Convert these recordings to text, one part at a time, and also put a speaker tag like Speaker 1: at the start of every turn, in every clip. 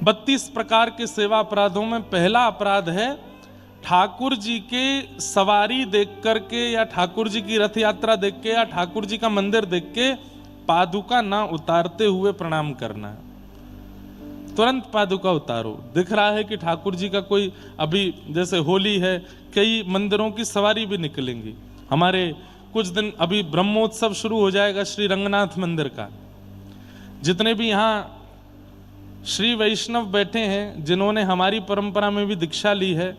Speaker 1: 32 प्रकार के सेवा अपराधों में पहला अपराध है ठाकुर जी के सवारी देख करके या ठाकुर जी की रथ यात्रा देख के या ठाकुर जी का मंदिर देख के पादुका ना उतारते हुए प्रणाम करना है। तुरंत पादुका उतारो। दिख रहा है कि ठाकुर जी का कोई, अभी जैसे होली है, कई मंदिरों की सवारी भी निकलेंगी। हमारे कुछ दिन अभी ब्रह्मोत्सव शुरू हो जाएगा श्री रंगनाथ मंदिर का। जितने भी यहाँ श्री वैष्णव बैठे हैं, जिन्होंने हमारी परंपरा में भी दीक्षा ली है,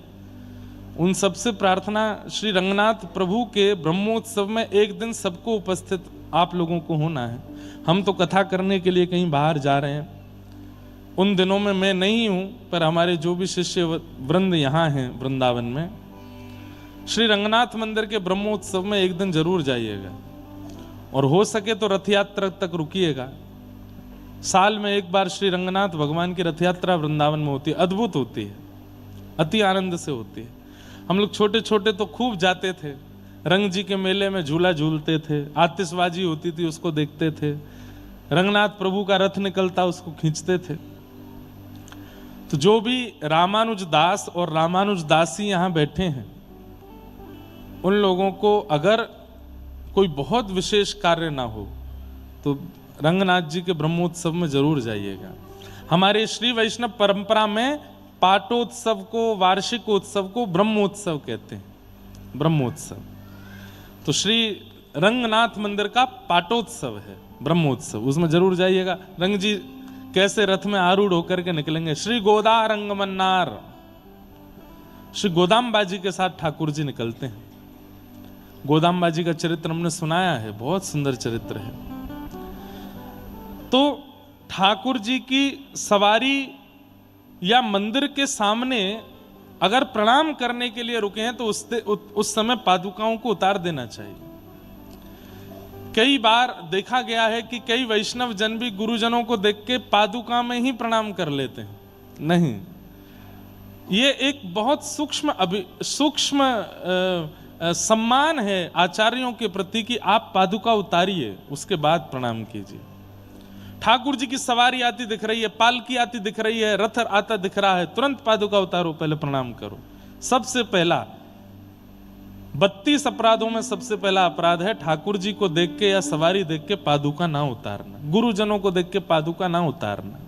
Speaker 1: उन सबसे प्रार्थना श्री रंगनाथ प्रभु के ब्रह्मोत्सव में एक दिन सबको उपस्थित आप लोगों को होना है। हम तो कथा करने के लिए कहीं बाहर जा रहे हैं, उन दिनों में मैं नहीं हूं, पर हमारे जो भी शिष्य वृंद यहाँ हैं वृंदावन में, श्री रंगनाथ मंदिर के ब्रह्मोत्सव में एक दिन जरूर जाइएगा और हो सके तो रथ यात्रा तक रुकिएगा। साल में एक बार श्री रंगनाथ भगवान की रथ यात्रा वृंदावन में होती है, अद्भुत होती है, अति आनंद से होती है। हम लोग छोटे छोटे तो खूब जाते थे, रंग जी के मेले में झूला झूलते थे, आतिशबाजी होती थी उसको देखते थे, रंगनाथ प्रभु का रथ निकलता उसको खींचते थे। तो जो भी रामानुज दास और रामानुज दासी यहाँ बैठे हैं, उन लोगों को अगर कोई बहुत विशेष कार्य ना हो तो रंगनाथ जी के ब्रह्मोत्सव में जरूर जाइएगा। हमारे श्री वैष्णव परंपरा में पाटोत्सव को, वार्षिक उत्सव को ब्रह्मोत्सव कहते हैं, ब्रह्मोत्सव। तो श्री रंगनाथ मंदिर का पाटोत्सव है ब्रह्मोत्सव, उसमें जरूर जाइएगा। रंग जी कैसे रथ में आरूढ़ होकर के निकलेंगे, श्री गोदा रंगमन्नार, श्री गोदाम्बा जी के साथ ठाकुर जी निकलते हैं। गोदाम्बा जी का चरित्र हमने सुनाया है, बहुत सुंदर चरित्र है। तो ठाकुर जी की सवारी या मंदिर के सामने अगर प्रणाम करने के लिए रुके हैं तो उस समय पादुकाओं को उतार देना चाहिए। कई बार देखा गया है कि कई वैष्णव जन भी गुरुजनों को देख के पादुका में ही प्रणाम कर लेते हैं। नहीं, ये एक बहुत सूक्ष्म सम्मान है आचार्यों के प्रति कि आप पादुका उतारिए, उसके बाद प्रणाम कीजिए। ठाकुर जी की सवारी आती दिख रही है, पालकी आती दिख रही है, रथ आता दिख रहा है, तुरंत पादुका उतारो, पहले प्रणाम करो। सबसे पहला 32 अपराधों में सबसे पहला अपराध है ठाकुर जी को देख के या सवारी देख के पादुका ना उतारना, गुरुजनों को देख के पादुका ना उतारना।